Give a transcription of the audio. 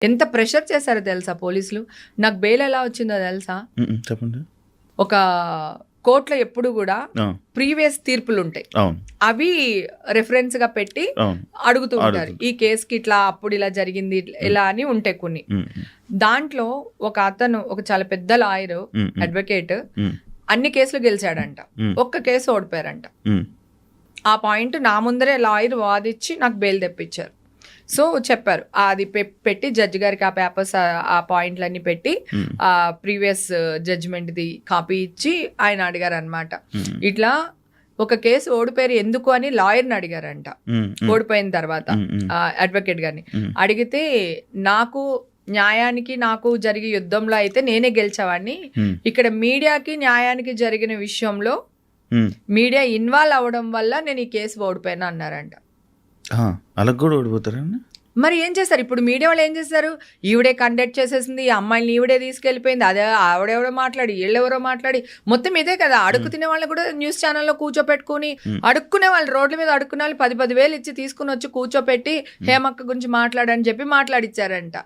ఎంత ప్రెషర్ చేశారో తెలుసా పోలీసులు. నాకు బెయిల్ ఎలా వచ్చిందో తెలుసా? చెప్పండి. ఒక కోర్టులో ఎప్పుడు కూడా ఆ, ప్రీవియస్ తీర్పులు ఉంటాయి, అవును అవి రెఫరెన్స్ గా పెట్టి అవును. అడుగుతూ ఉంటారు. ఈ కేసుకి ఇట్లా అప్పుడు ఇలా జరిగింది ఇలా అని ఉంటాయి కొన్ని. దాంట్లో ఒక అతను, ఒక చాలా పెద్ద లాయర్, అడ్వకేట్, అన్ని కేసులు గెలిచాడంట, ఒక్క కేసు ఓడిపోయారంట. ఆ పాయింట్ నా ముందరే లాయర్ వాదిచ్చి నాకు బెయిల్ తెప్పించారు. సో చెప్పారు, అది పెట్టి జడ్జి గారికి ఆ పేపర్స్, ఆ పాయింట్లన్నీ పెట్టి ఆ ప్రీవియస్ జడ్జిమెంట్ది కాపీ ఇచ్చి ఆయన అడిగారు అనమాట. ఇట్లా ఒక కేసు ఓడిపోయారు ఎందుకు అని లాయర్ని అడిగారంట. ఓడిపోయిన తర్వాత అడ్వకేట్ గారిని అడిగితే, నాకు న్యాయానికి నాకు జరిగే యుద్ధంలో అయితే నేనే గెలిచేవాడిని, ఇక్కడ మీడియాకి న్యాయానికి జరిగిన విషయంలో మీడియా ఇన్వాల్వ్ అవ్వడం వల్ల నేను ఈ కేసు ఓడిపోయాను అన్నారంట. అలా కూడా ఓడిపోతారండి. మరి ఏం చేస్తారు ఇప్పుడు మీడియా వాళ్ళు? ఏం చేస్తారు, ఈవిడే కండక్ట్ చేసేసింది, ఈ అమ్మాయిని ఈవిడే తీసుకెళ్ళిపోయింది, అదే ఆవిడెవరో మాట్లాడి వీళ్ళెవరో మాట్లాడి మొత్తం ఇదే కదా. అడుగు తినే వాళ్ళు కూడా న్యూస్ ఛానల్లో కూర్చోపెట్టుకుని, అడుక్కునే వాళ్ళు రోడ్ల మీద అడుక్కునే వాళ్ళు 10,000 ఇచ్చి తీసుకుని వచ్చి కూర్చోపెట్టి హేమక్క గురించి మాట్లాడని చెప్పి మాట్లాడిచ్చారంట.